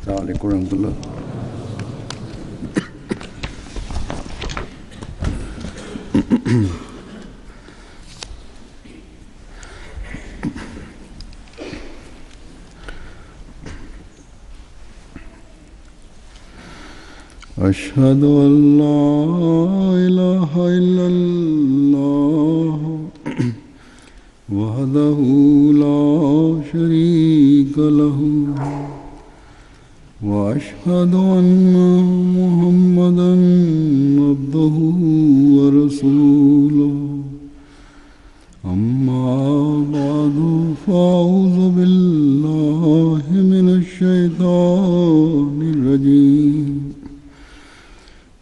अस्सलाम वालेकुम रहमतुल्लाह। अशहदु अल्ला इलाहा इल्लल्लाह वहदहु ला शरीका लहु व अशहदु अन्ना मुहम्मदन अब्दुहु व रसूलुहु अम्मा बअदु फ़अऊज़ु बिल्लाहि मिनश शैतानिर रजीम।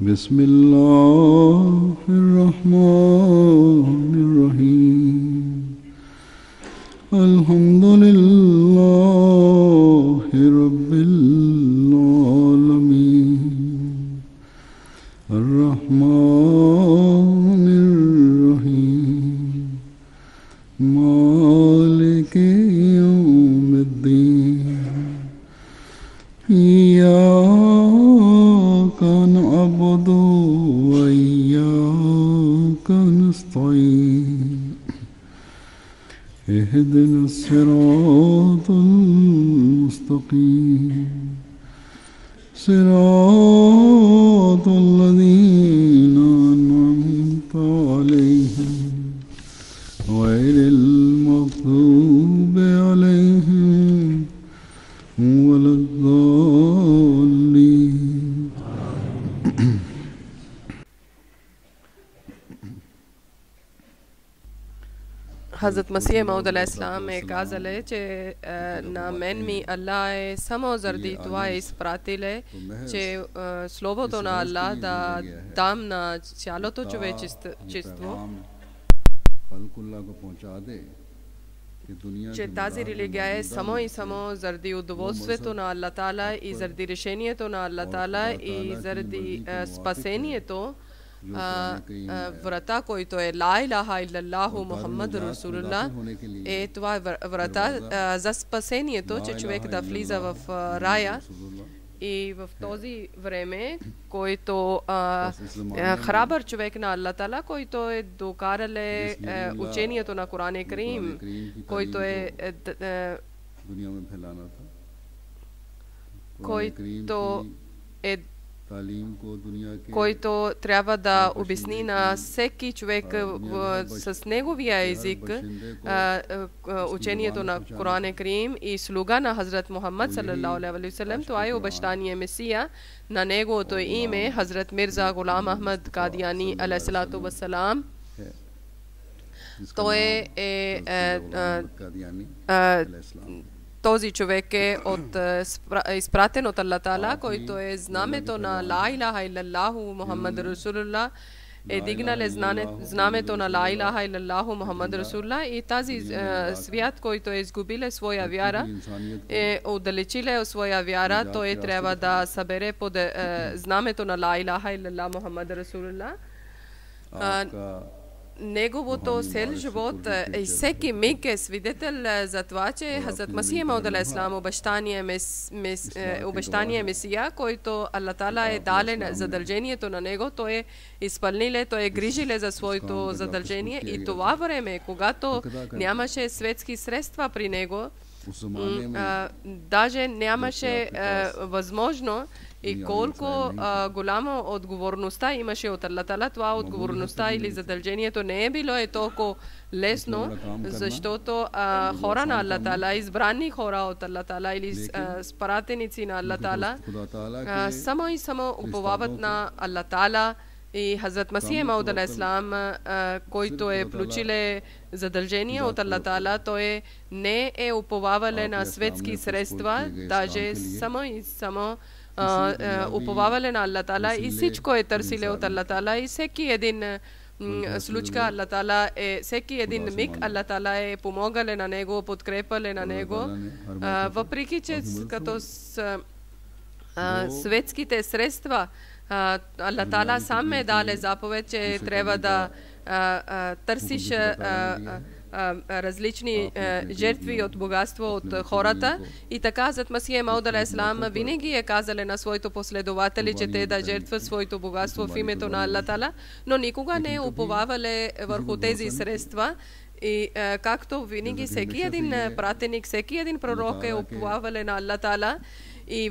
बिस्मिल्लाहिर्रहमानिर्रहीम। अल्हम्दुलिल्लाहि रब्बिल आलमीन अर्रहमानिर्रहीम मालिकि यौमिद्दीन। इय्याका नअबुदु व इय्याका नस्तईन। इहदिनस सिरातल मुस्तकीम सिरातल लज़ीना अनअमता अलैहिम गैरिल मग़दूबि अलैहिम वलद्दाल्लीन। हज़रत मसीह मऊद अलैहिस्सलाम एक आज़ले चे ना मैन मी अल्लाह समो जर्दी तुआ इस प्रातिले चे स्लोबो तो ना अल्लाह दा दाम ना चालो तो चुवे चिस्तो खल्कुल्लाह को पहुंचा दे कि दुनिया चे ताज़ी रिली गया है समो ही समो जर्दी उद्वोस्वे तो ना अल्लाह ताला ई जर्दी रिशेनिये तो ना अल्लाह ताला ई जर्दी स्पसेनिये तो व्रता कोई तो है ला इलाहा इल्लल्लाहु मुहम्मद रसूलुल्लाह ए तो व्रता जस पसेनिये तो चुवे के दफलीजा वफ राया ई वफ्तोजी व्रेमे कोई तो खराबर चुवे के ना अल्लाह ताला कोई तो दो कारले उचेनिये तो ना कुरान करीम कोई तो दुनिया में फैलाना था। कोई तो तालीम को दुनिया के कोई तो трябва да обясни на всеки човек с неговия език учението на Коран Карим и слуга на Хазрат Мухаммад саллаллаху алейхи ва саллям. Това е обещания Месия. На неговото име Хазрат Мирза Гулам Ахмад Кадияни алейхиссалату вассалам. Той е този човек е изпратен от Аллах Таала, който е знамето на ла илаха илаллаху Мухаммад Расулулlah, е дигнал знамето на ла илаха илаллаху Мухаммад Расулулlah и тази свят, който е изгубил своя вяра, е отдалечил своя вяра, той трябва да събере под знамето на ла илаха илаллаху Мухаммад Расулулlah. Неговото цел живот и всеки миг е свидетел за това, че Хазрат Масих Мауд алейхиссалам обещания Месия, който Аллах Таала е дал задължението на него, той е изпълнил, той е грижил за своето задължение и това време, когато нямаше светски средства при него, даже нямаше възможно и колко голяма отговорността имаше от Аллах Таала, това отговорността или задължението не е било толкова лесно, защото хора на Аллах Таала, избрани хора от Аллах Таала или спаратеници на Аллах Таала, само и само уповават на Аллах Таала. И Хазрат Масих Мауд алейхиссалам, който е получил задължение от Аллах Таала, той не е уповавал на светски средства, даже само и само уповавали на Аллах Таала и всичко е търсили от Аллах Таала и всеки един случка Аллах Таала е, всеки един миг Аллах Таала е помогали на него, подкрепали на него, въпреки че като светските средства Аллах Таала сам е даде заповед, че трябва да търсиш различни жертви от богатство от хората. И така зад Масия Мауд алейхиссалам винаги е казали на своите последователи, че те да жертват своето богатство в името на Аллах Таала, но никога не уповавали върху тези средства. И както винаги всеки един пратеник, всеки един пророк е уповавали на Аллах Таала. И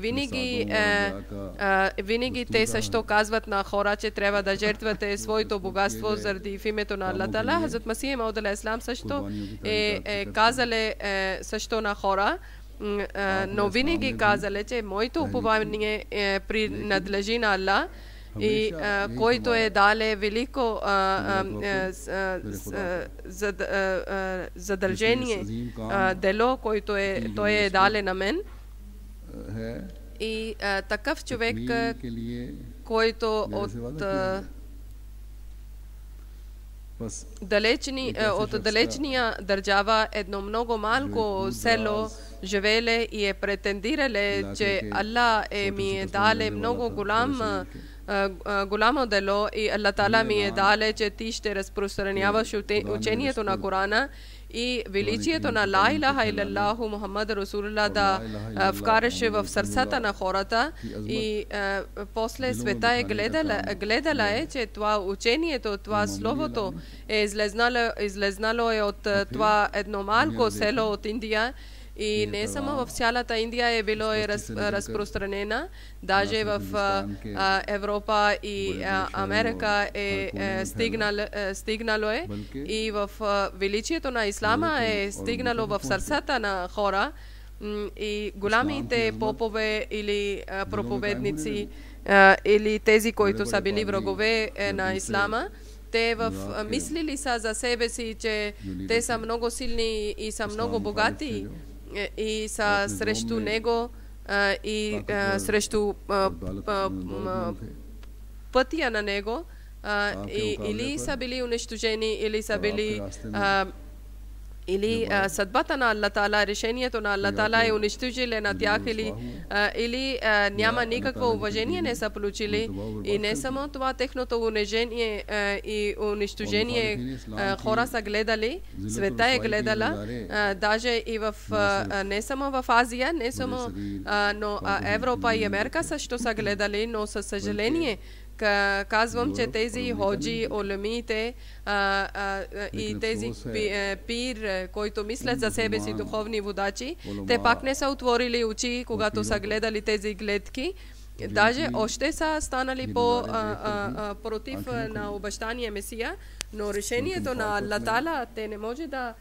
винаги те също казват на хора, че трябва да жертвате своето богатство заради в името на Аллах Таала. Хазрат Масих Мауд алейхиссалам също е казали също на хора, но винаги казали, че моето упование принадлежи на Аллах, и който е дале велико задължение, дело, който той е дале на мен. И такъв човек, който от далечния държава, едно много малко село живееле и е претендирале, че Аллах ми е дале много голямо дело и Аллах Таала ми е дале, че ти ще разпространяваш учението на Корана и величието на Ла илаха илаллаху Мухаммад Расулуллах да вкараше в сърцата на хората. И после света е гледала, че това учението, това словото е излезнало от това едно малко село от Индия. И не само в цялата Индия е било разпространена, даже в Европа и Америка е стигнало е, и в величието на Ислама е стигнало в сърцата на хора. И голямите попове или проповедници или тези, които са били врагове на Ислама, те мислили са за себе си, че те са много силни и са много богати и са срещу него и срещу пътя на него, или са били унищожени, или са били или съдбата на Аллах Таала, решението на Аллах Таала е унищожиле на тях, или няма никакво уважение не са получили. И не само това, техното унижение и унищожение хора са гледали, света е гледала, даже и не само в Азия, не само, но Европа и Америка също са гледали, но със съжаление казвам, че тези ходжи, улемите и тези пир, които мислят за себе си, духовни водачи, те пак не са отворили очи, когато са гледали тези гледки. Даже още са станали против на обещания Месия, но решението на Аллах Таала, те не може да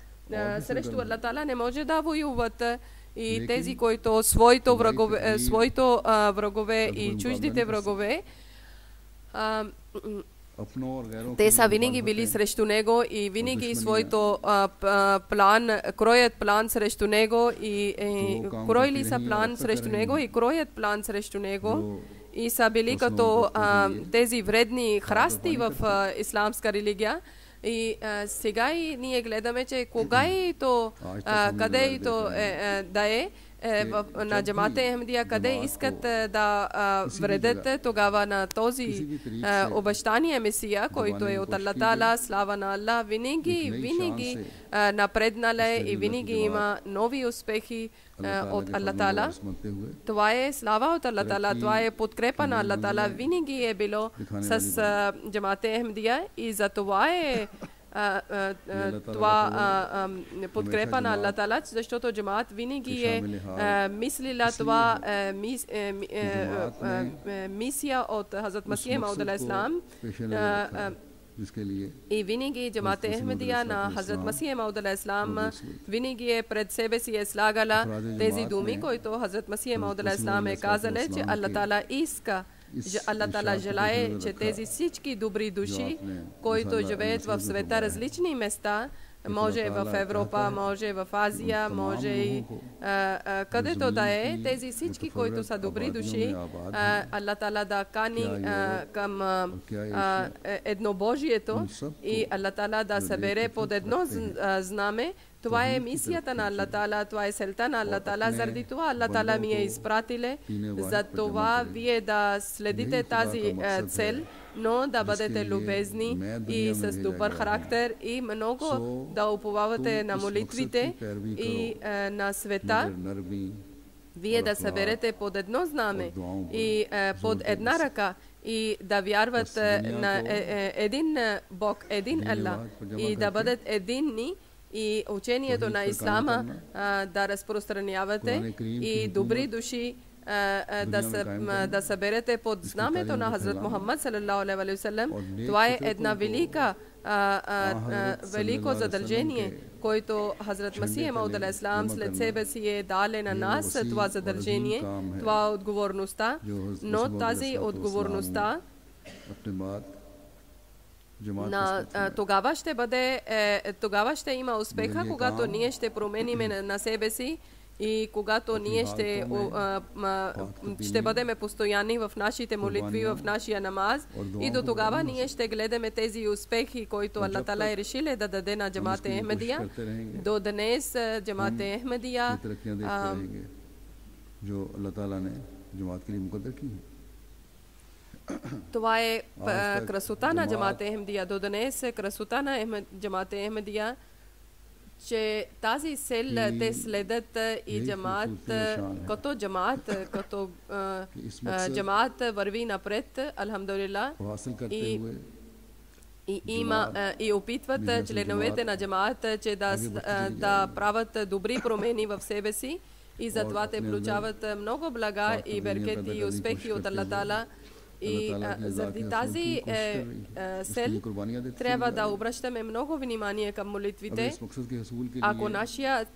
срещу Аллах Таала не може да воюват. И тези, които своите врагове и чуждите врагове, те са винаги били срещу него и винаги своето кроят план срещу него и кроили са план срещу него и кроят план срещу него и са били като тези вредни храсти в исламска религия. И сега и ние гледаме, че кога и то, къде и то да е, на джамата Ахмадия, къде искат да вредят, тогава на този обещания Месия, който е от Аллах Таала, слава на Аллах, винаги напреднале и винаги има нови успехи от Аллах Таала. Това е слава от Аллах Таала, това е подкрепа на Аллах Таала, винаги е било с джамата Ахмадия и за това е това подкрепа на Аллах Таала, защото джамаат винаги е мислила това мисия от Хазрат Масих Мауд алейхиссалам. И винаги джамаат Ахмадия на Хазрат Масих Мауд алейхиссалам винаги е пред себе си е слагала тези думи, които Хазрат Масих Мауд алейхиссалам е казали, че Аллах Таала иска, Аллах Таала желае, че тези всички добри души, които живеят в света, различни места, може в Европа, може в Азия, може и където да е, тези всички, които са добри души, Аллах Таала да кани към еднобожието и Аллах Таала да събере под едно знаме. Това е мисията на Аллах Таала, това е целта на Аллах Таала. Заради това Аллах Таала ми е изпратиле. За това вие да следите тази цел но да бъдете любезни и с добър характер и много да уповавате на молитвите и на света. Вие да съберете под едно знаме и под една ръка и да вярват на един Бог, един Аллах и да бъдат единни и учението на Ислама да разпространявате и добри души да съберете под знамето на Хазрат Мухаммад салаллаху алейхи ва саллям. Това е една велико задължение, който Хазрат Масих Мауд алейхи салам след себе си е дале на нас, това задължение, това е отговорността, но тази отговорността тогава ще има успеха, когато ние ще промениме на себе си и когато ние ще бъдем постоянни в нашите молитви, в нашия намаз, и до тогава ние ще гледаме тези успехи, които Аллах Таала е решил да даде на Джамат-е Ахмадия. До днес Джамат-е Ахмадия това е красота на Джамат-е Ахмадия. До днес красота на Джамат-е Ахмадия, че тази сел те следят и джамаат, като джамаат върви напред, алхамдулилlah, и опитват членовете на джамаат, че да правят добри промени в себе си, и затова те получават много блага и беркети и успехи от Аллах Таала. И заради тази сел трябва да обръщаме много внимание към молитвите. Ако нашия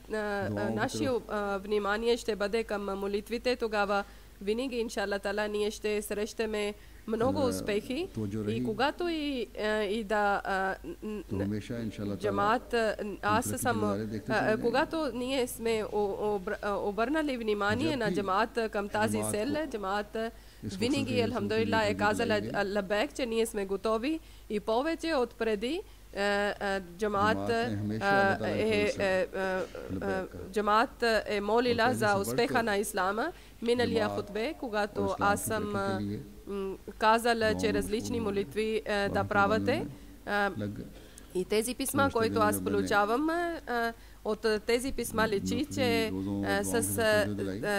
внимание ще бъде към молитвите, тогава винаги, иншаллах таала, ние ще срещаме много успехи. И когато и да джамаат, когато ние сме обърнали внимание на джамаат към тази сел, джамаат винаги, алхамдулилlah, е казал лабек, че ние сме готови, и повече от преди джамаат е молила за успеха на ислама. Миналия хутбе, когато аз съм казала, че различни молитви да правите, и тези писма, които аз получавам, от тези писма личи, че с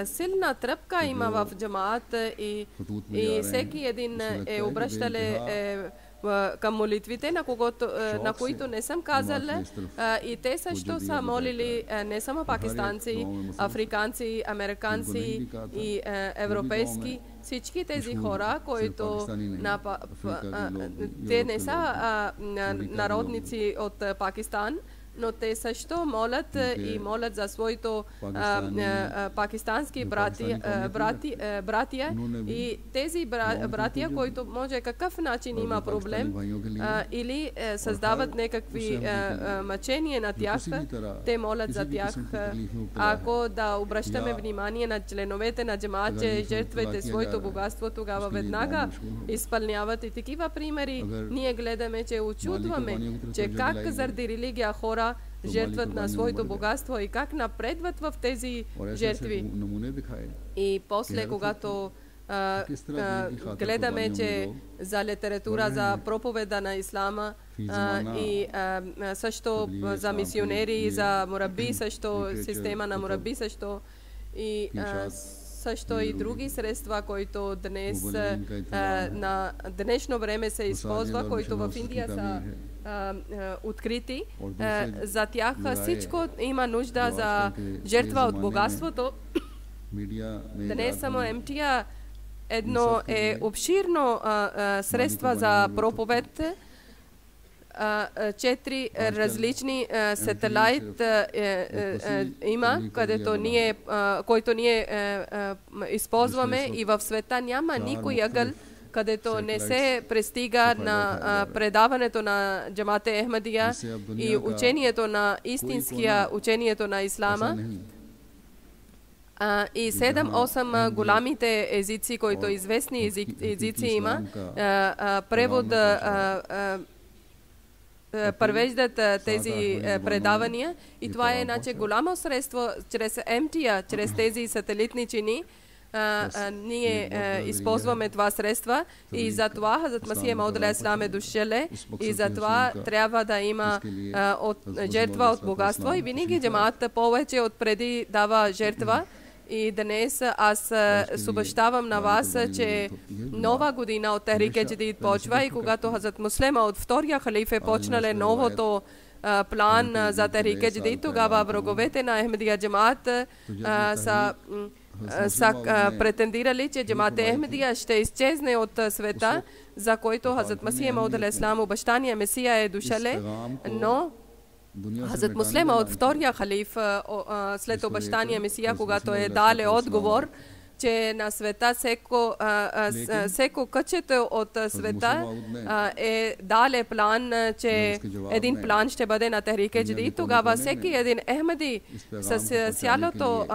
силна тръпка има в джамаат, и всеки един е обръщале към молитвите, на които не съм казала, и те също са молили не само пакистанци, африканци, американци и европейски, всички тези хора, които те не са народници от Пакистан, но те също молят и молят за своите пакистански братия, и тези братия, които може какъв начин има проблем или създават някакви мъчения на тях, те молят за тях. Ако да обръщаме внимание на членовете на джамаат, че жертвайте своето богатство, тогава веднага изпълняват. И такива примери ние гледаме, че очудваме, че как заради религия хора жертват на своето богатство и как напредват в тези жертви. И после, когато гледаме, че за литература, за проповеда на ислама и също за мисионери, за мураби, също система на мураби, също и също и други средства, които днес на днешно време се използва, които в Индия са открити. За тях всичко има нужда за жертва от богатството. Днес само МТА едно е обширно средства за проповед. 4 различни сателайт има, който ние използваме, и в света няма никой ъгъл, където не се пристига на предаването на Джамат-е Ахмадия и учението на истинския учението на ислама. И 7-8 голямите езици, които известни езици има, превод превеждат тези предавания, и това е иначе голямо средство чрез МТА, чрез тези сателитни чини, ние използваме това средства и за това Хазрат Масих Мауд алейхиссалам е дошъл и за това трябва да има жертва от богатство и винаги джамаат повече от преди дава жертва. И днес аз съобщавам на вас, че нова година от Техрик Джадид почва и когато Хазрат Муслима от втория халиф е почнале новото план за Техрик Джадид, тогава враговете на Ахмедия джамаат са претендирали, че джамаат Ахмедия ще изчезне от света, за който Хазрат Масих Мауд алейхиссалам обещания Месия е дошъл, но Хазрат Муслима от втория халиф след обещания Месия, когато е дале отговор, че на света всеко кътчето от света е дале план, че един план ще бъде на Техрик Джадид. Тогава всеки един Ахмеди с цялото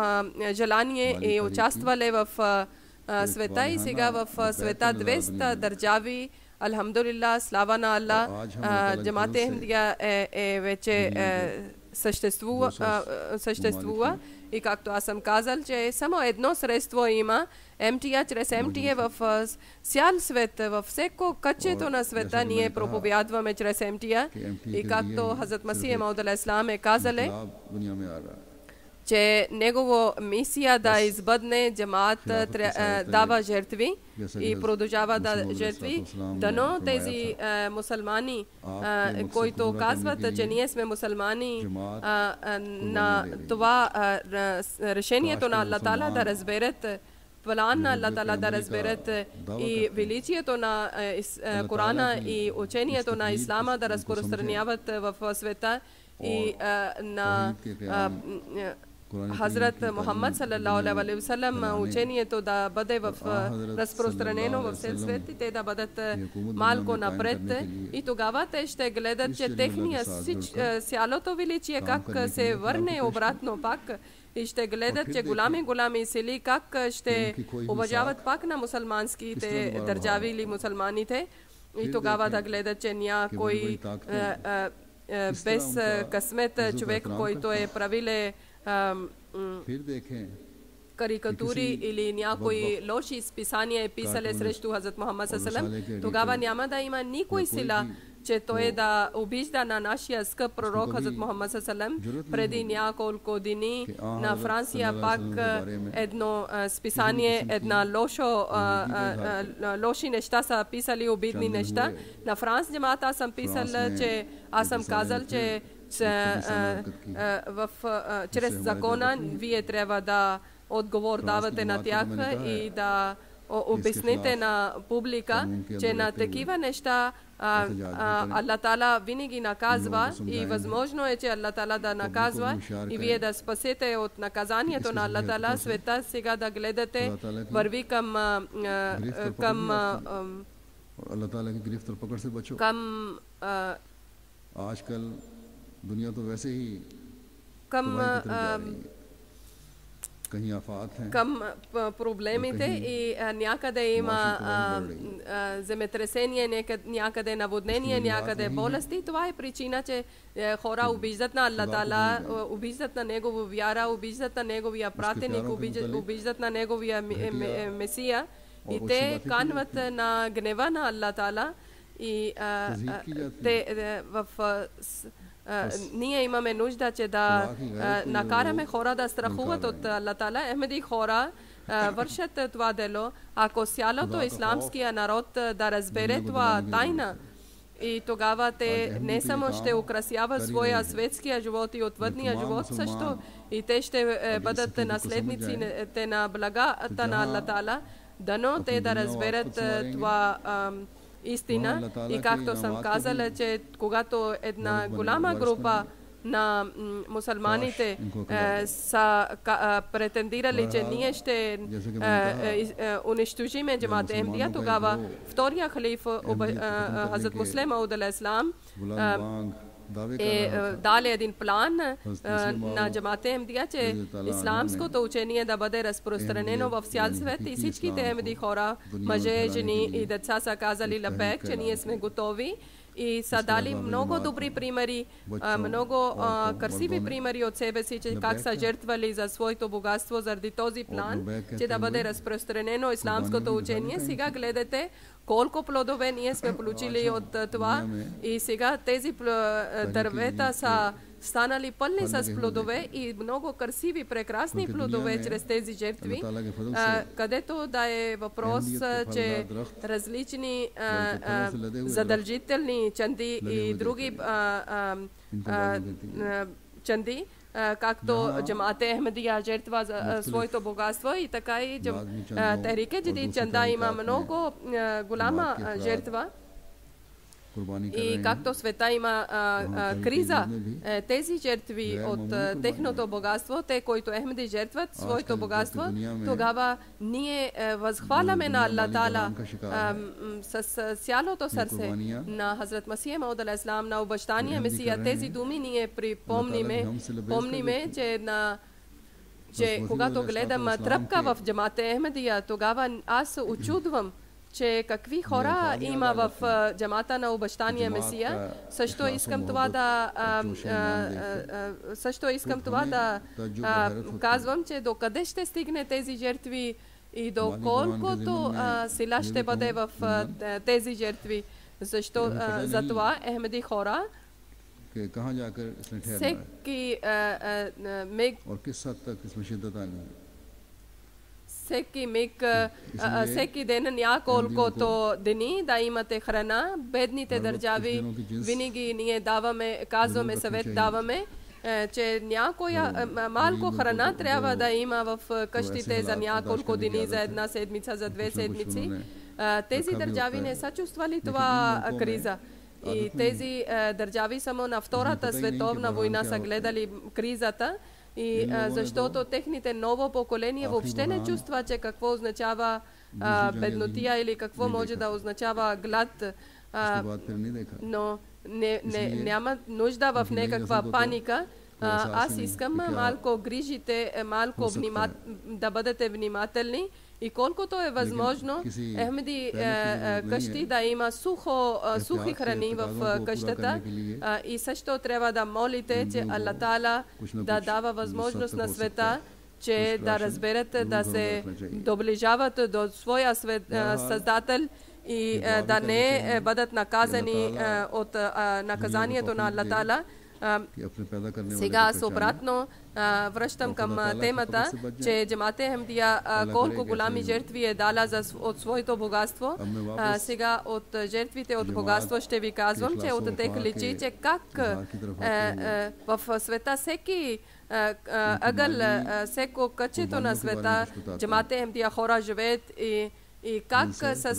желание и участвали в света и сега в света 200 държави. Алхамдулилlah, слава на Аллах, джамаат Ахмедия е вече съществува и както аз съм казал, че само едно средство има, МТА, чрез МТА в цял свет, във всеко кътчето на света ние проповядваме чрез МТА и както Хазрат Масих Мауд алейхиссалам е казали, че негова мисия да избъдне, джамаат дава жертви и продължава да жертви. Дано тези мусулмани, които казват, че ние сме мусулмани, на това решението на Аллах Таала да разберат, план на Аллах Таала да разберат и величието на Корана и учението на Ислама да разпространяват в света и на Хазрат Мухаммад салалаху алейхи ва саллям учението да бъде разпространено в цял свет и те да бъдат малко напред и тогава те ще гледат, че техния цялото величие как се върне обратно пак и ще гледат, че голями сили как ще уважават пак на мусулманските държави или мусулманите и тогава да гледат, че някой без късмет човек, който е правиле карикатури или някои лоши списания е писали срещу Хазрат Мухаммад саллалаху алейхи ва саллям, тогава няма да има никой сила, че той да обижда на нашия скъп пророк Хазрат Мухаммад саллалаху алейхи ва саллям. Преди няколко дни на Франция пак едно списание, една лоши неща са писали, обидни неща. На Франс джамаат аз съм писал, че аз съм казал, че чрез закона вие трябва да отговор давате на тях и да обясните на публика, че на такива неща Аллах Таала винаги наказва и възможно е, че Аллах Таала да наказва и вие да спасете от наказанието на Аллах Таала. Света сега да гледате върви към към проблемите и някъде има земетресение, някъде наводнение, някъде болести. Това е причина, че хора обиждат на Аллах Таала, обиждат на Негова вяра, обиждат на Неговия пратеник, обиждат на Неговия Месия и те канват на гнева на Аллах Таала и ние имаме нужда, че да накараме хора да страхуват от Аллах Таала. Ахмеди хора вършат това дело. Ако цялото исламския народ да разбере това тайна и тогава те не само ще украсяват своя светския живот и отвъдния живот, също и те ще бъдат наследниците на благата на Аллах Таала. Дано те да разберат това истина и както съм казала, че когато една голяма група на мусулманите са претендирали, че ние ще унищожиме джамаат Ахмедия, тогава втория халиф Хазрат Муслим Мауд алейхиссалам дали един план на джамаат Ахмедия, че исламското учение да бъде разпространено в цял свет и всичките Ахмеди хора, мъже, жени и деца са казали лабек, че ние сме готови и са дали много добри примери, много красиви примери от себе си, че как са жертвали за своето богатство заради този план, че да бъде разпространено исламското учение. Сега гледате колко плодове ние сме получили от това и сега тези дървета са станали пълни с плодове и много красиви, прекрасни плодове чрез тези жертви, където да е въпрос, че различни задължителни чанди и други чанди, както Джамаат-е Ахмадия жертва за своето богатство и така и Техрик-е Джадид чанда има много голяма жертва. И както света има криза, тези жертви от техното богатство, те, които Ахмади жертват своето богатство, тогава ние възхваляме на Аллах Таала с цялото сърце на Хазрат Масих Мауд алейхиссалам, на обещания Месия. Тези думи ние помниме, че когато гледам тръпка в Джамаат-е Ахмадия, тогава аз очудвам, че какви хора има в джамата на обещания Месия. Също искам това да казвам, че докъде ще стигне тези жертви и доколкото сила ще бъде в тези жертви. Защо за това Ахмади хора всеки ден няколкото дни да имате храна. Бедните държави винаги ние казваме съвет, че някоя малко храна трябва да има в къщите за няколко дни, за една седмица, за 2 седмици. Тези държави не са чувствали това криза. И тези държави само на Втората световна война са гледали кризата. И защото техните ново поколение въобще не чувства, че какво означава беднотия или какво може да означава глад. Но няма нужда в някаква паника. Аз искам малко грижите, да бъдете внимателни и колкото е възможно, Ахмади къщи да има сухи храни в къщата и също трябва да молите, че Аллах Таала да дава възможност на света, че да разберат, да се доближават до своя Създател и да не бъдат наказани от наказанието на Аллах Таала. Сега аз обратно връщам към темата, че Джамаат-е Ахмадия колко голями жертви е дала от своето богатство. Сега от жертвите от богатство ще ви казвам, че от тях личи, че как в света всеки ъгъл, всеко кътчето на света Джамаат-е Ахмадия хора живеят и как с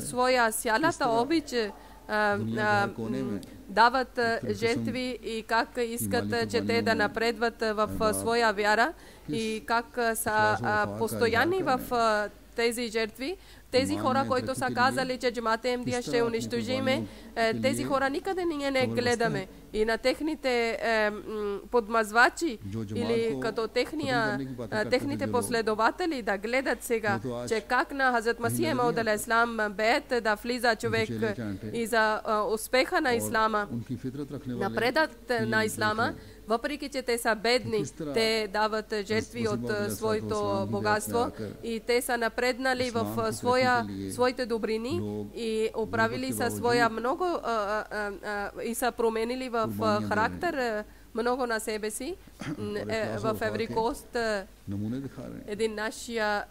своя цялата обич дават жертви и как искат, че те да напредват в своя вяра и как са постоянни в тези жертви. Тези хора, които са казали, че Джамаат-е Ахмадия ще унищожиме, тези хора никъде ние не гледаме. И на техните подмазвачи или като техните последователи да гледат сега, че как на Хазрат Масих Мауд алейхиссалам беят да влиза човек и за успеха на ислама, напредът на ислама, въпреки че те са бедни, те дават жертви от своето богатство и те са напреднали в своите добрини и оправили са своя много и са променили в характер много на себе си. В Ivory Coast един нашия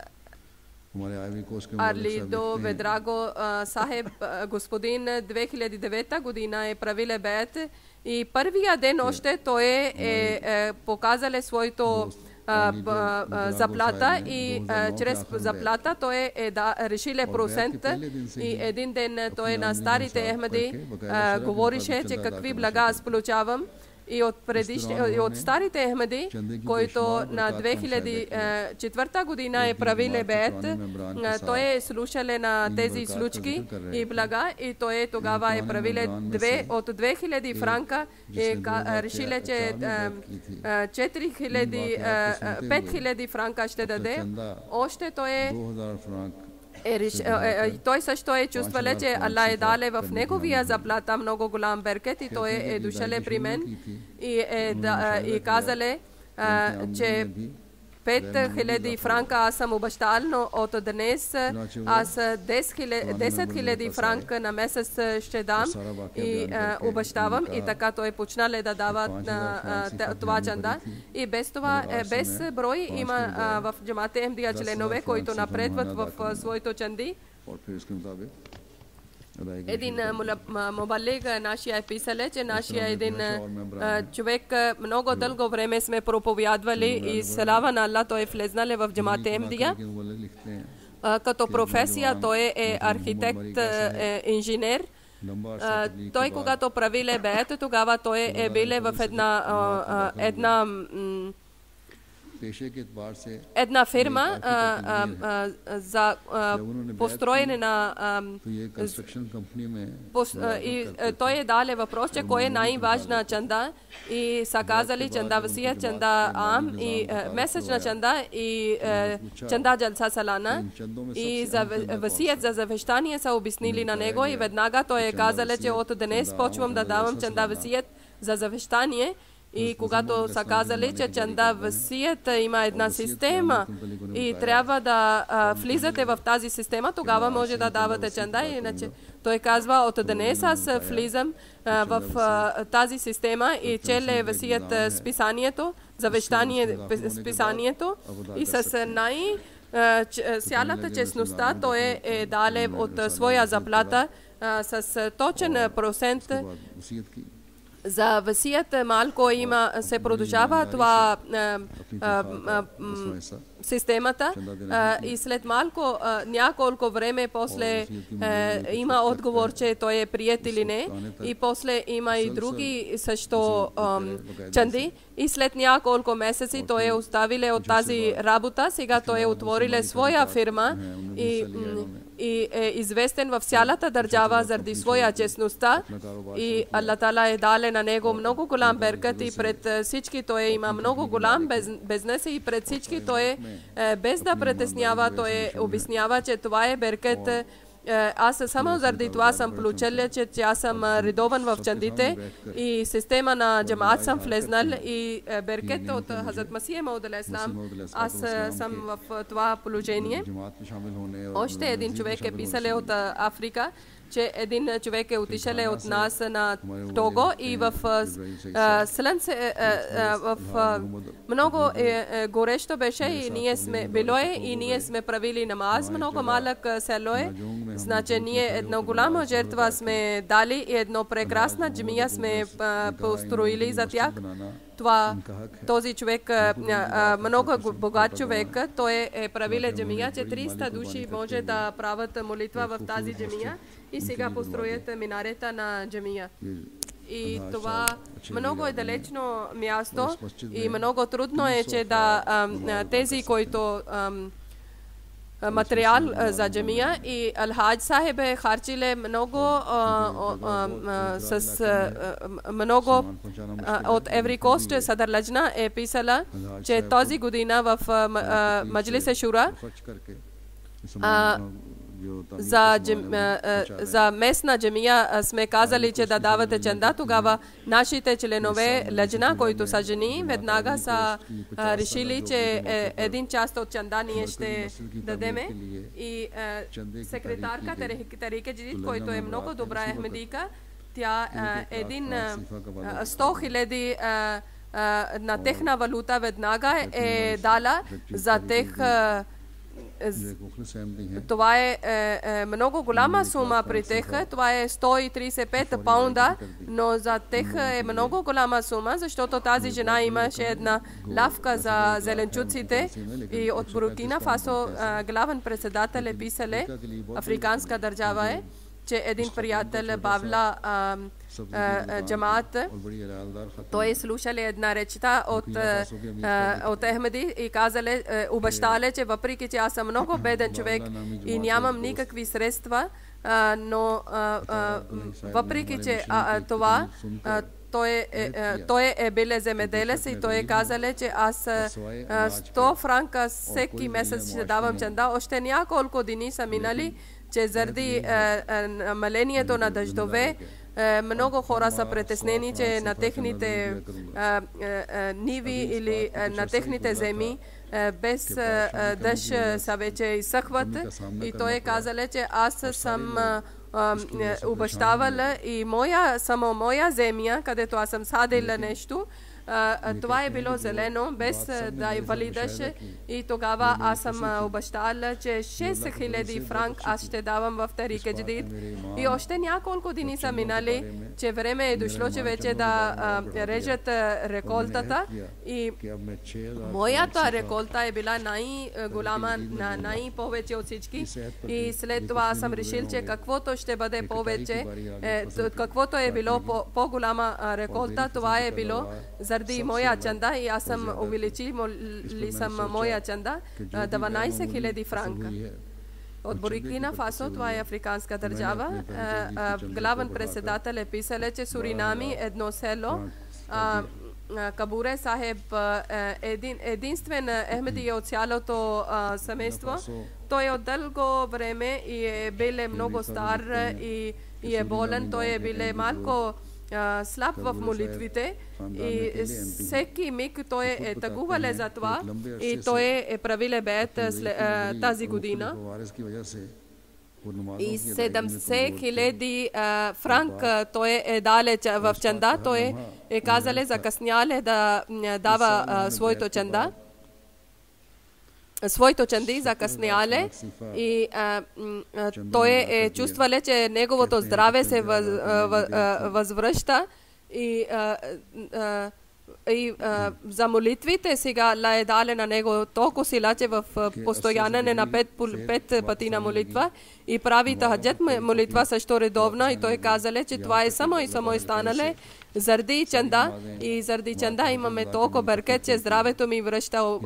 Арлидо Ведраго Сахеб господин 2009 година е правил беят и първия ден още той е показал своето заплата и чрез заплата той решил процент и един ден той на старите Ахмади говорише, че какви блага аз получавам. И от старите Ахмади, който на 2004 година е правил беят, той е слушал на тези случки и блага и той тогава е правил от 2000 франка и решил, че 5000 франка ще даде. Още той той също чувствал, че Аллах е дале в неговия заплата много голям беркет и той е дошъл при мен и казале, че 5000 франка аз съм обещал, но от днес аз 10 000 франка на месец ще дам и обещавам. И така той почнал да дава това чанда. И без това, без брой има в джамат Ахмадия членове, които напредват в своето чанди. Един мубалиг нашия е писал, че нашия един човек много дълго време сме проповядвали и слава на Аллах той е влезнал в джамат Ахмадия. Като професия той е архитект, инженер. Той когато правиле беят, тогава той е бил в една фирма за построене на и той е дали въпрос, че кой е най-важна чанда и са казали чанда васия, чанда ам и месечна чанда и чанда джалса салана и за васият за завещание са обяснили на него и веднага той е казал, че от днес почвам да давам чанда васият за завещание. И когато са казали, че чанда васият има една система и трябва да влизате в тази система, тогава може да давате чанда. Иначе той казва, от днес аз влизам в тази система и челе васият списанието, списанието и с цялата честността той е дале от своя заплата с точен процент. За васият малко има, се продължава това системата и след малко, няколко време после има отговор, че той е прият или не и после има и други също чанди и след няколко месеци той е оставил от тази работа, сега той е отворил своя фирма и е известен в цялата държава заради своя честността и Аллах Таала е дал на него много голям беркат и пред всички той има много голям бизнес и пред всички той без да притеснява, той обяснява, че това е беркат. Аз само заради това съм получил, че аз съм редован в чандите и система на джамаат съм влезнал и беркет от Хазрат Масих Мауд алейхи салам. Аз съм в това положение. Още един човек е писал от Африка, че един човек е отишъл от нас на Того и в много горещо беше и ние сме било и ние сме правили намаз, много малък село е. Значи ние едно голяма жертва сме дали и едно прекрасна джамия сме построили за тях. Този човек, много богат човек, той е правил джамия, че 300 души може да правят молитва в тази джамия и сега построят минарета на джамия. И това много е далечно място и много трудно е, че да тези, които материал за джамия и Алхадж Сахиб е харчиле много с много от Еврикост Садар Лajna е писала, че този година в Маджлис Шура за местна джамия сме казали, че да давате чанда. Тогава нашите членове Лajna, които са жени, веднага са решили, че един част от чанда ние ще дадеме. И секретарка Тарика Джидид, който е много добра ахмедийка, тя един 100 000 на техна валута веднага е дала за тех. Това е много голяма сума при тех. Това е 135 паунда, но за тех е много голяма сума, защото тази жена имаше една лавка за зеленчуците и от Буркина Фасо главен председател е писале, африканска държава е, че един приятел бавла джамаат. Той е слушал една речта от Ахмеди и казале, обещале, че въпреки, че аз съм много беден човек и нямам никакви средства, но въпреки, че това той е бил земеделец и той казале, че аз 100 франка всеки месец ще давам чанда. Още няколко дни са минали, че заради намалението на дъждове много хора са притеснени, че на техните ниви или на техните земи без дъжд са вече изсъхват. И той е казале, че аз съм обещавала и само моя земя, където аз съм садила нещо, това е било зелено, без да вали дъжд. И тогава аз съм обещала, че 6000 франк аз ще давам в Тарик Джадид. И още няколко дни са минали, че време е дошло, че вече да режат реколтата. И моята реколта е била най-голяма, най-повече от всички. И след това аз съм решил, че каквото ще бъде повече, каквото е било по-голяма реколта, това е било заради моя чанда и аз съм увеличили съм моя чанда 12 000 франка. От Буркина Фасо, това е африканска държава, главен председател е писал, че Суринами, едно село, Кабуре Сахеб, единствен Ахмеди от цялото семейство. Той от дълго време и е бил много стар и е болен. Той е бил малко слаб в молитвите и всеки миг той е тъгувал за това и той е правил бед тази година. И 70 000 франк той е дале в чанда. Той е казал закъсняле да дава своето чанда. Своето чанди закъсняле и той е чувствал, че неговото здраве се възвръща и за молитвите сега е дали на него толкова сила, че в постоянен е на 5 пъти на молитва и прави тахаджат молитва също редовно и той казале, че това е само и станале заради чанда и заради чанда имаме толкова беркет, че здравето ми връща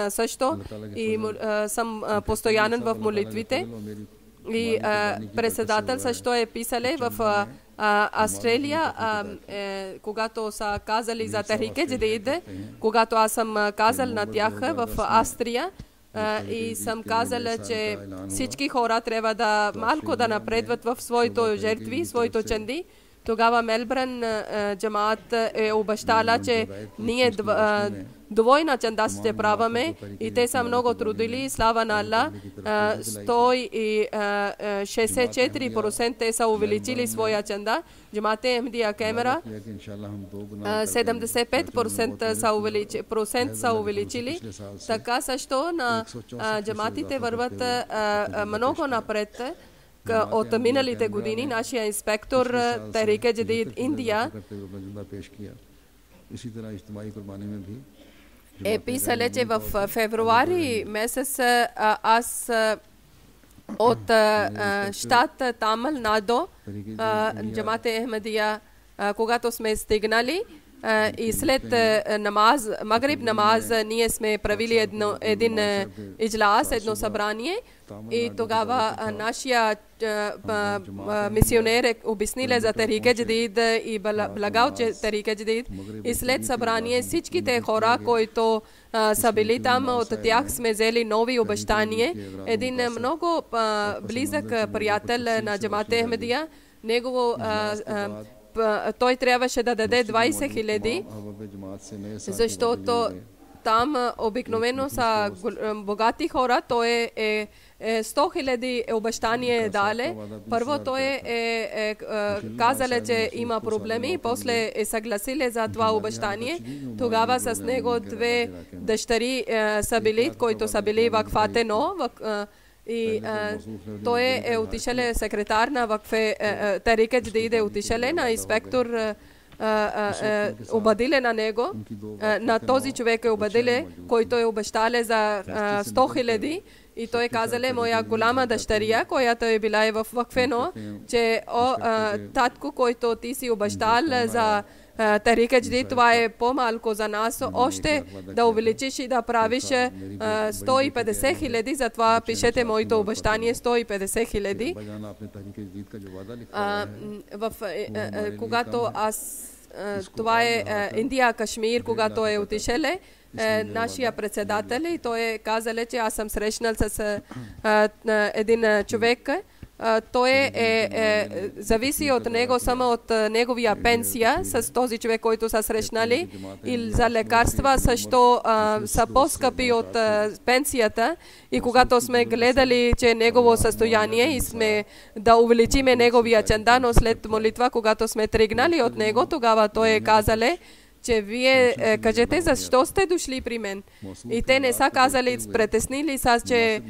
също и съм постоянен в молитвите. И председател също е писале в Австралия, когато са казали за Тарик Джадид, когато аз съм казал на тях в Австрия и съм казала, че всички хора трябва да малко да напредват в своите жертви, своите чанди. Тогава Мелбърн джамаат е обещала, че ние двойна чанда ще праваме и те са много трудили. Слава на Аллах, 164% те са увеличили своя чанда. Джамаат Ахмедия Камера 75% са увеличили. Така също на джамаатите върват много напред. От миналите години нашия инспектор Тарик Джадид Индия е писал, че в февруари месец аз от щат Тамил Надо, Джамаат Ахмедия, когато сме стигнали и след Магриб намаз ние сме правили един иджлас, едно събрание и тогава нашия мисионер обяснил за Тарик Джадид и благал Тарик Джадид и след събрание всичките хора, които са били там, от тях сме взели нови обещания. Един много близък приятел на Джамаат Ахмедия, негово той трябваше да даде 20 000, защото там обикновено са богати хора. Той е 100 000 обещание дале. Първо той е казал, че има проблеми, после е съгласили за това обещание. Тогава с него две дъщери са били, които са били в Кфатено, и той е отишъл секретар на вакфе Тарик Джадид е отишъл на инспектор обадиле на него, на този човек е обадиле, който е обещале за 100 000 и той казале моя голяма дъщеря, която е била в вакфено, че татко, който ти си обещал за Тарик Джадид, това е по-малко за нас. Още да увеличиш и да правиш 150 000, затова пишете моето обещание 150 000. Когато аз това е Индия, Кашмир, когато е отишеле. Нашия председател и той е казал, че аз съм срещнал с един човек. Той зависи от него, само от неговия пенсия с този човек, който са срещнали, и за лекарства също са по-скъпи от пенсията. И когато сме гледали, че е негово състояние и сме да увеличиме неговия чанда, но след молитва, когато сме тръгнали от него, тогава той е казал, че вие кажете защо сте дошли при мен. И те не са казали, притеснили са, че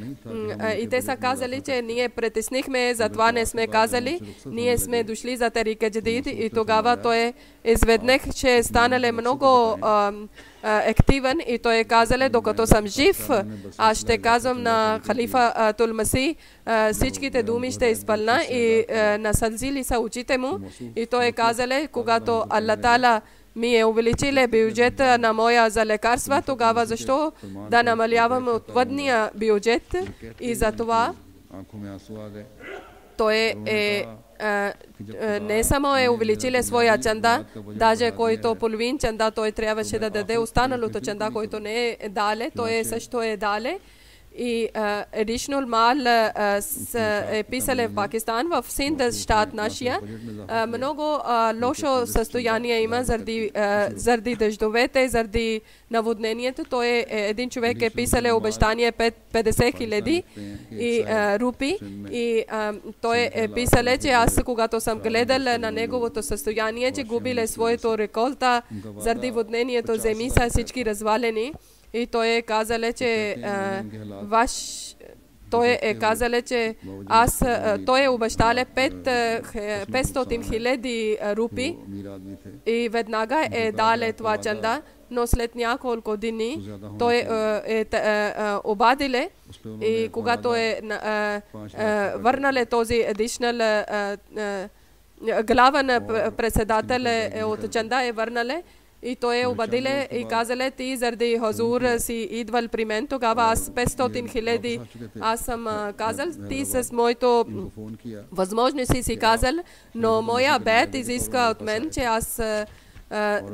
и те са казали, че ние притеснихме, затова не сме казали, ние сме дошли за Тарика Джадид. И тогава той изведнъх, че е станал много активен и той е казал, докато съм жив, аз ще казвам на халифа Тулмаси, всичките думи ще изпълна, и насълзили са очите му. И той е казал, когато Аллах Таала ми е увеличили бюджета на моя за лекарства, тогава защо да намалявам отвъдния бюджет? И за това той не само е увеличили своя чанда, даже който половин чанда той трябваше да даде, останалото чанда, който не е дале, той също е дале. И additional мал е писали в Пакистан, в Синд щат нашия. Много лошо състояние има заради дъждовете, заради наводнението. Той е един човек е писал обещание 50,000 рупи. И той е писал, че аз когато съм гледал на неговото състояние, че губиле своето реколта заради воднението, земи са всички развалени. И той е казал, че той е казал, че той е обещал 500,000 рупи и веднага е дале това чанда, но след няколко дни той е обадиле, и когато е върнале този additional главен председател от чанда е върнале. И той е обадиле и казале, ти заради хазур си идвал при мен, тогава аз 500,000 аз съм казал, ти с моето възможности си казал, но моя бед изиска от мен, че аз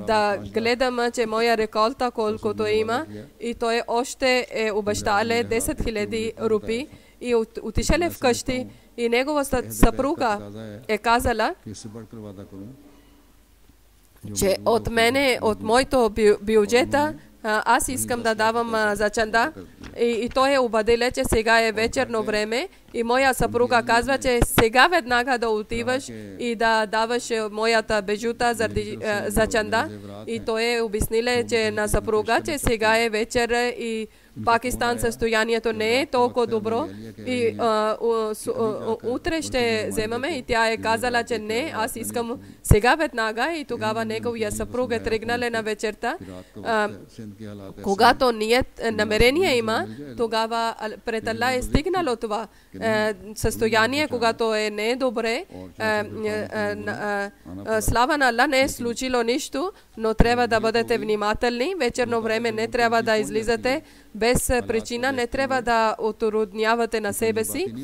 да гледам, че моя реколта колкото има, и той още е обещале 10,000 рупи. И отишеле вкъщи и неговата съпруга е казала, че от мене, от моето бюджета, аз искам да давам за чанда. И той е обадил, че сега е вечерно време, и моя съпруга казва, че сега веднага да отиваш и да даваш моята бежута за чанда. И той е обяснил, че на съпруга, че сега е вечер и Пакистан състоянието не е толкова добро, и утре ще вземаме. И тя е казала, че не, аз искам сега веднага. И тогава неговия съпруг е тръгнал на вечерта. Когато намерение има, тогава пред Аллах е стигнало това състояние, когато е не добре. Слава на Аллах, не е случило нищо, но трябва да бъдете внимателни. Вечерно време не трябва да излизате без причина, не трябва да отруднявате на себе си.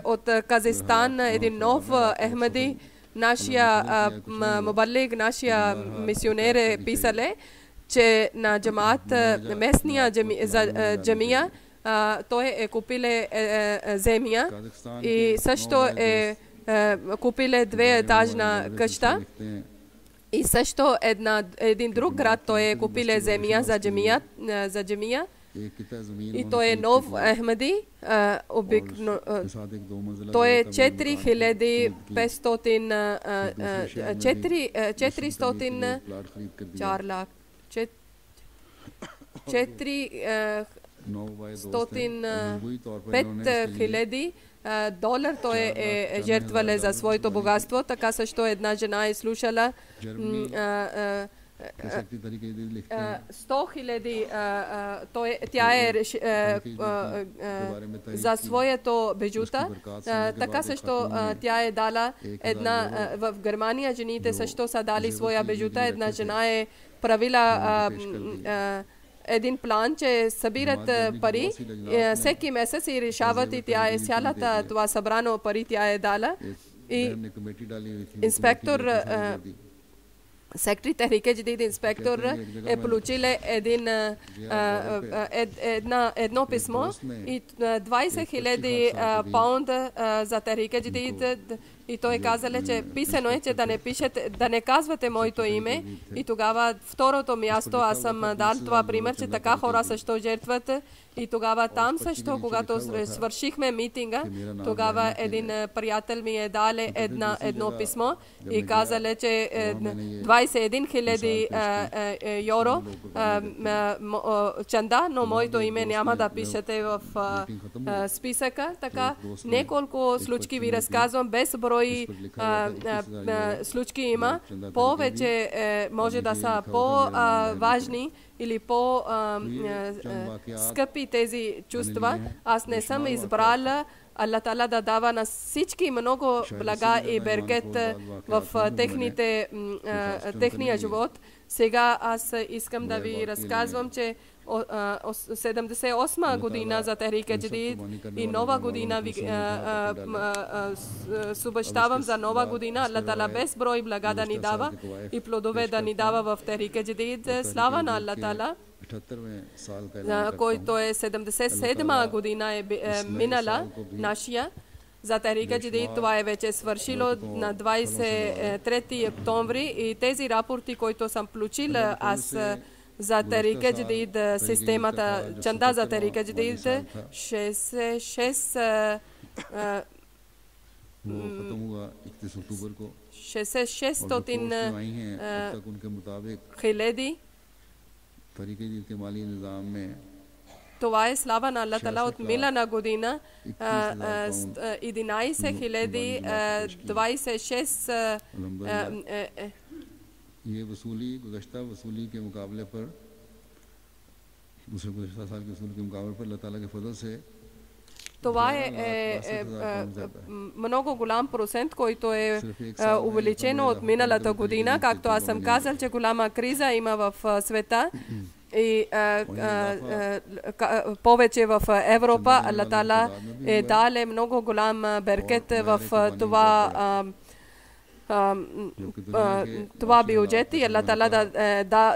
От Казахстан един нов Ахмади, нашия мубалиг, нашия мисионер е писале, че на джамаат, местния джамия, той е купиле земя и също е купиле 2-етажна къща. И също един друг град той е купиле земя за джамия. И той е нов Ахмади, той е 400 $5,000 той е жертвале за своето богатство. Така също една жена е слушала 100,000, тя е за своето бежута. Така също тя е дала в Германия, жените също са дали своя бежута. Една жена е правила един план, че събират пари всеки месец и решават, и тя е цялата това събрано пари тя е дала. И инспектор Секретар Техрика Джадид инспектор е получил едно писмо и 20,000 паунда за Техрика Джадид. И той каза, че писано е, че да не казвате моето име. И тогава второто място, аз съм дал това пример, че така хора също жертват. И тогава там също, когато свършихме митинга, тогава един приятел ми е дал едно писмо и казал, че 21,000 евро чанда, но моето име няма да пишете в списъка. Така, неколко случки ви разказвам, без брой случки има. Повече може да са по-важни или по-скъпи тези чувства. Аз не съм избрала Аллах Таала да дава на всички много блага и беркет в техния живот. Сега аз искам да ви разказвам, че 78 година за Техрика Джадид и нова година ви обещавам за нова година. Аллах Таала без брой блага да ни дава и плодове да ни дава в Техрика Джадид. Слава на Аллах Таала, който е 77 година е минала нашия. За Техрика Джадид това е вече свършило на 23 октомври и тези рапорти, които съм получила аз за Техрика Джадид, системата чанда за Техрика Джадид 66 хиляди. Това е слава на Аллах Таала от миналата година 11,026 ये वसूली गुज़श्ता वसूली के मुकाबले पर दूसरे गुज़श्ता साल के वसूली के मुकाबले पर अल्लाह ताला के फजल से това е много голям процент, който е увеличено от миналата година. Както аз съм казал, че голяма криза има в света и повече в Европа. Аллах Таала е дал много голям беркет в това бюджет и Аллах Таала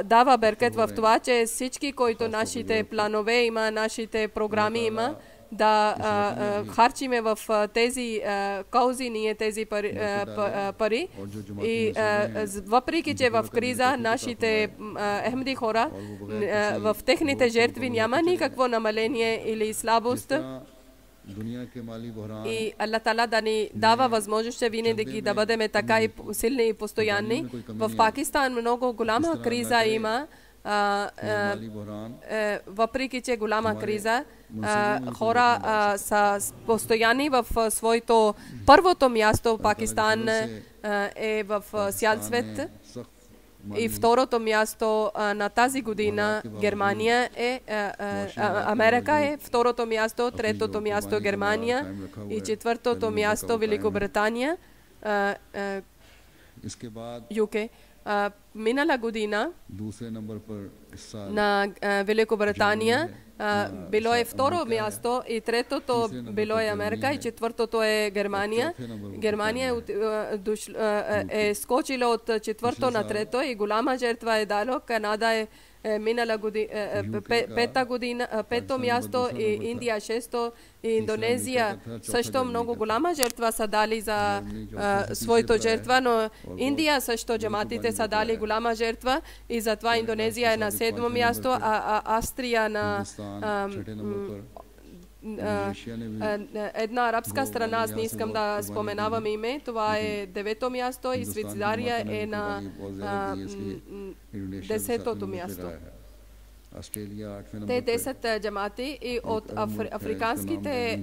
дава беркет в това, че всички, които нашите планове има, нашите програми има, да харчиме в тези каузи ние тези пари. И въпреки, че в криза нашите Ахмади хора в техните жертви няма никакво намаление или слабост. И Аллах Таала да ни дава възможност винаги да бъдем така и силни и постоянни. В Пакистан много голяма криза има. Въпреки, че голяма криза, хора са постоянни в своето първото място. Пакистан е в цял свет. И второто място на тази година Германия е Америка е второто място, третото място Германия и четвъртото място Великобритания, ЮК. Минала година на Великобритания било е второ място и третото било е Америка и четвъртото е Германия. Германия е скочила от четвърто на трето и голяма жертва е дало. Канада е минала година пето място и Индия шесто и Индонезия също много голяма жертва са дали за своето жертва, но Индия също джаматите са дали голяма жертва и затова Индонезия е на седмо място, а Австрия на една арабска страна, аз не искам да споменавам име, това е девето място и Швейцария е на 10-то място. Те 10 джамати и от африканските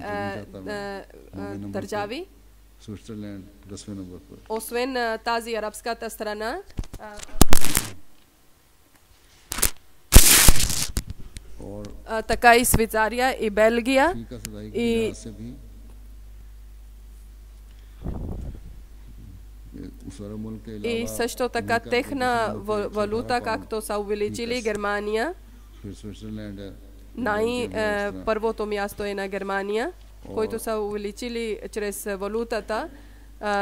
държави, освен тази арабската страна, така и Швейцария и Белгия и също така техна валута, както са увеличили Германия. Първото място е на Германия, който са увеличили чрез валутата.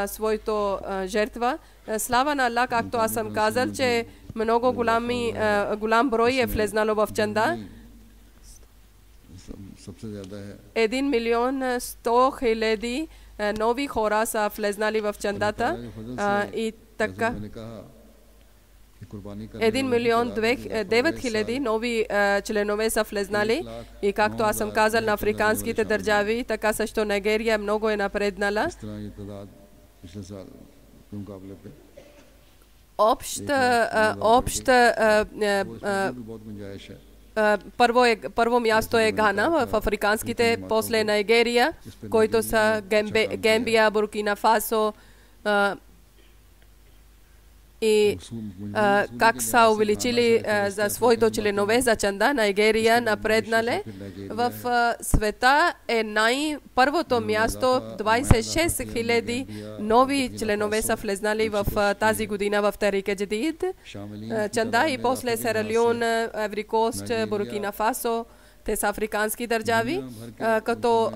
своето жертва. Слава на Аллах, както аз съм казал, че много голям брой е влезнало в чанда. 1 милион 100 хиляди нови хора са влезнали в чандата и така 1 милион 9 хиляди нови членове са влезнали и както аз съм казал на африканските държави, така също Нигерия много е напреднала. Първо място е Гана в африканските, после Нигерия, които са Гамбия, Буркина Фасо и как са увеличили за своите членове за чанда. Нигерия напреднале. В света е първото място, 26 хиляди нови членове са влезнали в тази година в Тарик Джадид чанда и после Сера Леон, Айвори Кост, Буркина Фасо. Те са африкански държави, като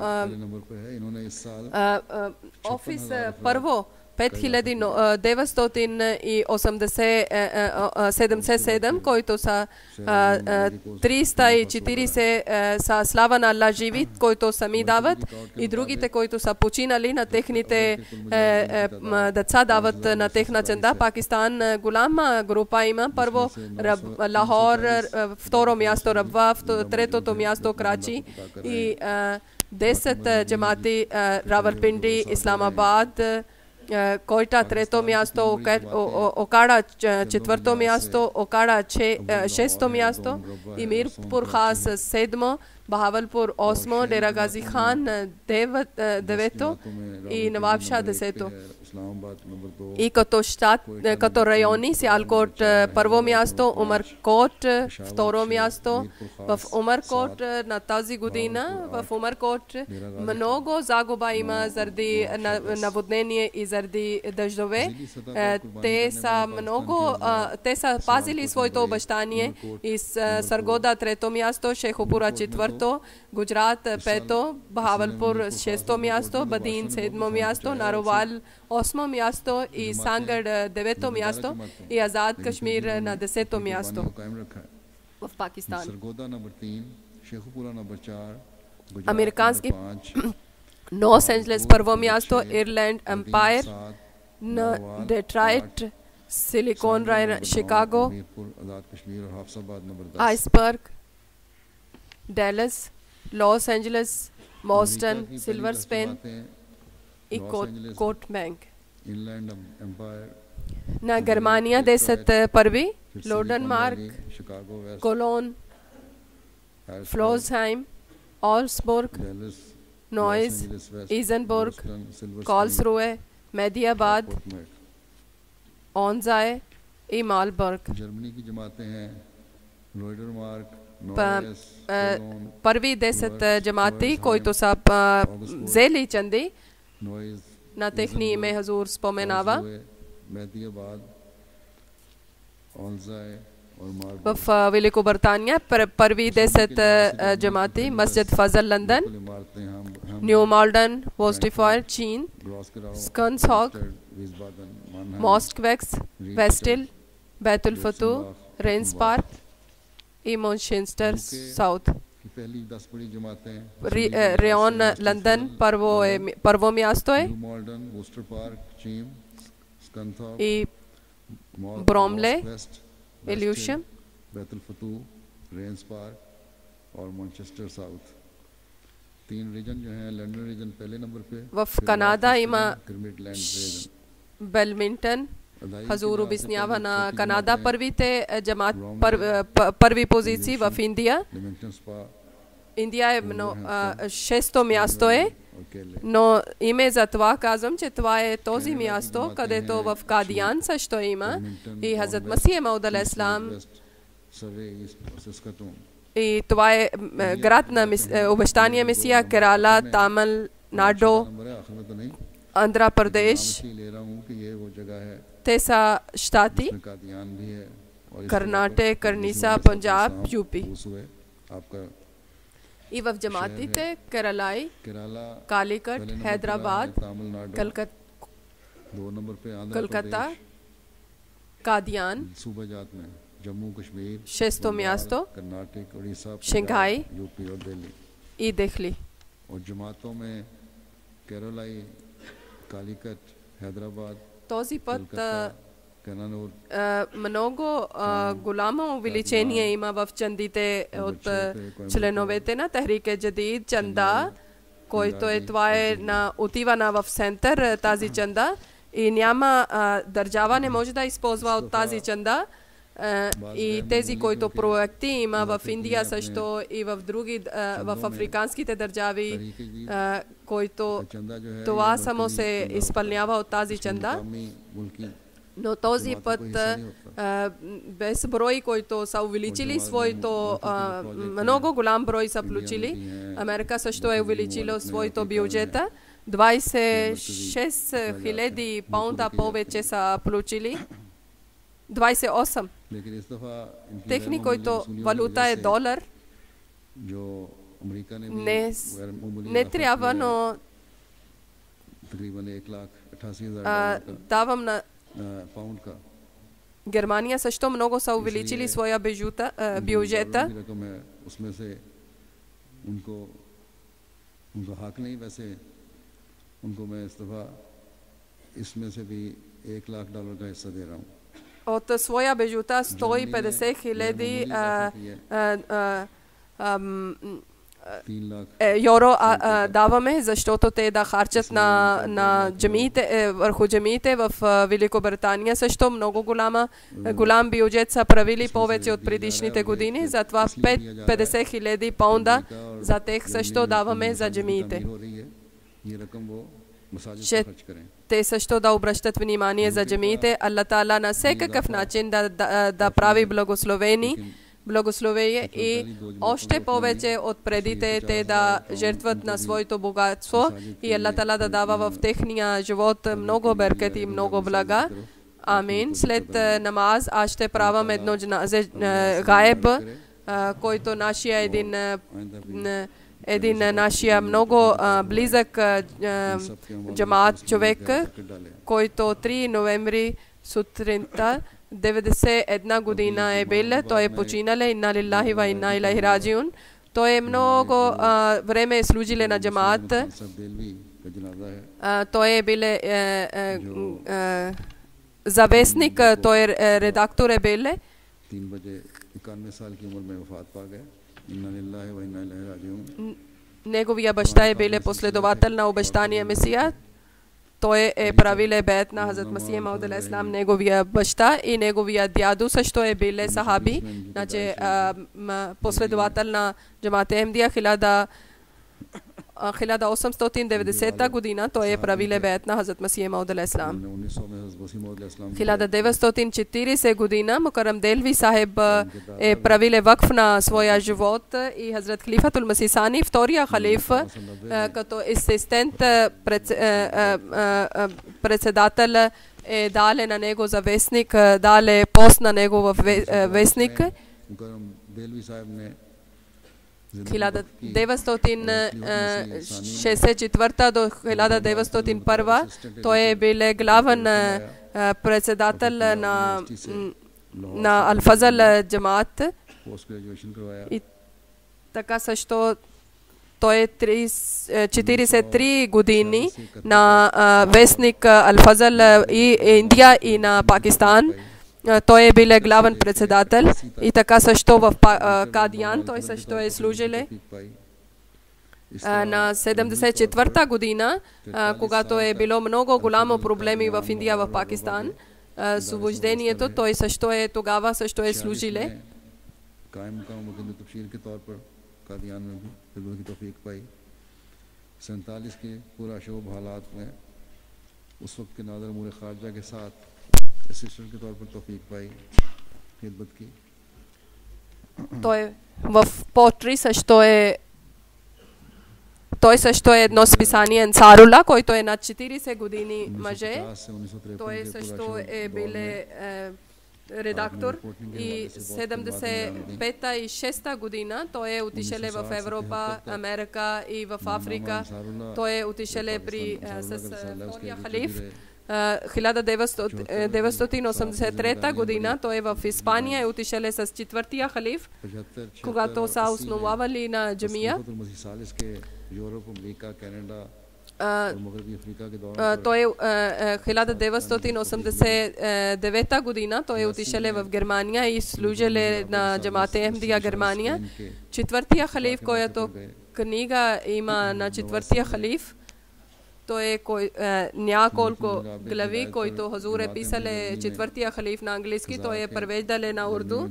офис първо 5977, които са 340 са слава на Аллах живи, които сами дават, и другите, които са починали на техните деца, дават на техна чанда. Пакистан голяма група има. Първо Лахор, второ място Рабва, третото място Крачи и 10 джамати Равалпинди, Исламабад, Койта трето място, Окара четвърто място, Окара шесто място, и Мирпур Хас седмо, Бахавалпур осмо, Дера Гази Хан девето и Навабшах десето. И като райони Сиалкот първо място, Умаркот второ място. В Умаркот на тази година, в Умаркот много загуба има заради наводнение и заради дъждове. Те са пазили своето обещание. И Саргода трето място, Шехопура четвърто, Гуджрат пето, Бахавалпур шесто място, Бадин седмо място, Наровал осмо място и Сангар девето място и Азад Кашмир на 10-то място в Пакистан. Американски Лос Анджелес първо място, Ирланд Емпайр, на Детройт, Силикон Вали, Шикаго, Айсбърг, Далас, Лос Анджелес, Бостон, Силвер Спейн и Котбанк. На Германия 10 първи, Лоденмарк, Колон, Флосхайм, Олсбург, Нойс, Изенбург, Карлсруе, Медиабад, Онзай и Малбърг. Първи 10 джамати, които са взели чанди, на техни име Хазур споменава. В Великобритания първи 10 джамати, Масджид Фазал Лондон, Нью Малден, Востифайр Чин, Скънсхог, Москвекс, Вестил, Бетул Фату, Рейнс Парк и Манчестър Саут. Район Лондон първо място е и Бромле, Илюшем, в Канада има Белминтън. Хазур обяснява на Канада първите джамат, първи позиции в Индия. Индия е 6-то място е, но име за това казвам, че това е този място, където в Кадиян също има и Хазрат Масих Мауд алейхиссалам. И това е град на обещания Месия, Керала, Тамил Наду, Андра Прадеш. Те са щати, Карнатик, Карниса, Панджаб, ЮПи. И в джаматите Кералай, Каликат, Хайдрабад, 2 नंबर पे आंध्र Калката, प्रदेश Кадиян, सूबा जात में जम्मू कश्मीर шесто място, कर्नाटक उड़ीसा Шанghай यूपी और दिल्ली и Дехли. और जमातों में केरलाई कालीकट हैदराबाद Този път कनानूर много голямо увеличение има в чандите от членовете на Техрик Джадид чанда, който това е отива в център тази чанда и няма държава не може да използва от тази чанда. И тези, които проекти има в Индия също и в други, в африканските държави, които това само се изпълнява от тази чанда. Но този път без брой, които са увеличили своето, много голям брой са включили. Америка също е увеличила своето бюджета. 26 000 паунда повече са получили. 28. Техни, който валута е долар, не трябва, но давам на Германия също много са увеличили своя бюджета. От своя бюджета 150 000 евро даваме, защото те да харчат на джамиите, върху джамиите в Великобритания. Също много голям бюджет са правили повече от предишните години, затова 50 000 паунда за тях също даваме за джамиите. Те също да обръщат внимание за джамиите. Аллах Таала на всекакъв начин да прави благословение и още повече от предите те да жертват на своето богатство и Аллах Таала да дава в техния живот много беркет и много блага. Амин. След намаз аз ще правам едно гаеб, който нашия един нашия много близък джамаат човек, който 3 ноември сутринта 91 година е бил, той е починал, инна лиллахи ва инна илайхи раджиун. Той е много време е служил на джамаат. Той е бил завестник, той е редактор е бил. 3 बजे 91 साल की उम्र में वफात पा गए। इन्ना लिल्लाहि व इन्ना इलैहि राजिऊन। Неговия баща е бил последовател на обещания Месия. Той е правил бейт на Хазрат Масих Мауд алейхи салам, неговия баща и неговия дядо също е бил сахаби, значи последовател на Джамаат Ахмадия. 1890 година той е правил бейт на Хазрат Масих Мауд алейхи салам. 1940 година Мукаррам Делви сахиб е правил вакф на своя живот и Хазрат Халифатул Масих Сани, втория халифа, като асистент председател е дале на него за вестник, дале пост на него в вестник. 1964 до 1901 той е бил главен председател на Алфазъл джамаат и така също той е 43 години на вестник Алфазъл и Индия и на Пакистан. Той е бил главен председател и така също в Кадиян той също е служил. На 74-та година, когато е било много голямо проблеми в Индия, в Пакистан, освобождението, той също е тогава също е служил. Той в Потри също е едно списание Ансарула, който е над 40 години мъже. Той също е бил редактор и 75-та и 6-та година той е отишъл в Европа, Америка и в Африка. Той е отишъл с втория халиф 1983 година той е в Испания и отишъл е с четвъртия халиф, когато са основавали на джамия. Той е 1989 година той е отишъл в Германия и служил на джамате Ахмадия Германия. Четвъртия халиф, който книга има на четвъртия халиф, той е няколко глави, които Хазур е писал четвъртия халиф на английски, той е превеждал на урду.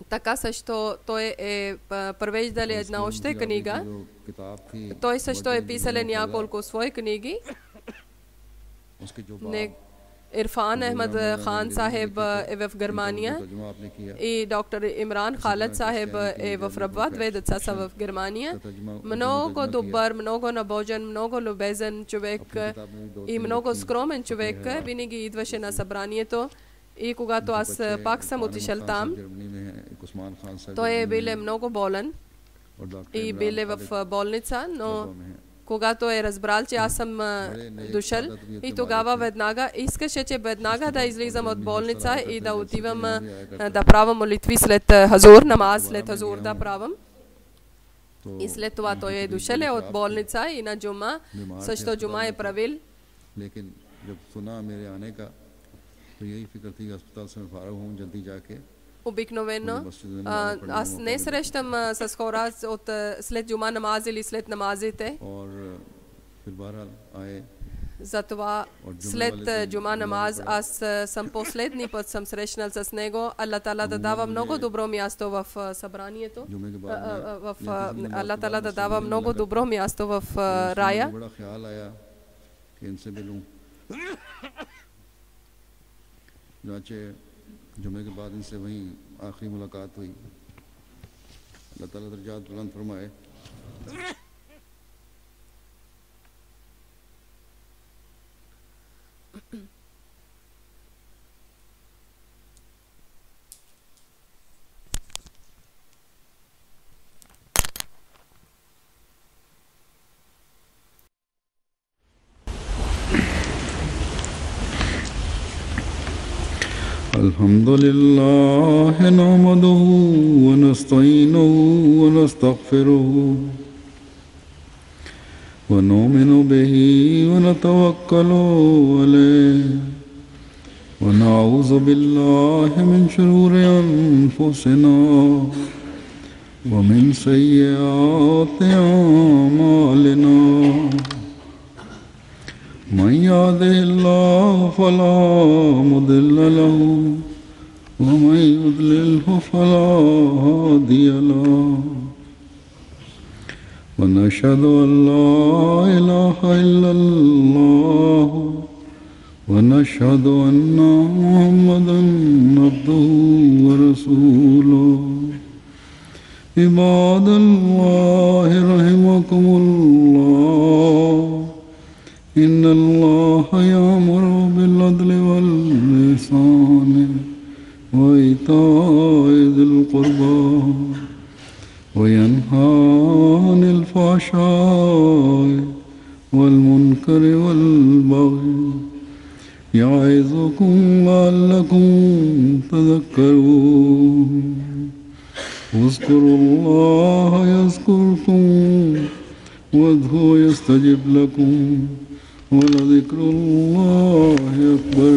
Така също той е превеждал една още книга. Той също е писал няколко свои книги. Ирфан Ахмад Хан Сахеб е в Германия и доктор Имран Халид Сахеб е в Рабат, две деца са в Германия. Много добър, много набожен, много любезен човек и много скромен човек. Винаги идваше на събранието и когато аз пак съм отишъл там, той е бил много болен и бил в болница, но когато е разбрал, че аз съм дошъл и тогава веднага искаше, че веднага да излизам от болница и да отивам да правя молитви след Хазур, намаз след Хазур да правям. И след това той е дошъл от болница и на джума, също джума е правил. Обикновено аз не срещам с хора след джума намаз или след намазите. Затова след джума намаз аз съм последни път съм срещнал с него. Аллах Таала да дава много добро място в събранието. Аллах Таала да дава много добро място в рая. जुमे के बाद इनसे वहीं आखिरी मुलाकात हुई। अल्लाह ताला दर्जात बुलंद फरमाए। الحمد لله نحمده ونستعينه ونستغفره ونؤمن به ونتوكل عليه ونعوذ بالله من شرور أنفسنا ومن سيئات أعمالنا من يهده الله فلا مضل له ومن يضلله فلا هادي له ونشهد أن لا إله إلا الله ونشهد أن محمدا عبده ورسوله عباد الله رحمكم الله إن الله يأمر بالعدل والإحسان وإيتاء ذي القربى وينهى عن الفحشاء والمنكر والبغي يعظكم لعلكم تذكرون اذكروا الله يذكركم وادعوه يستجب لكم ولذكر الله أكبر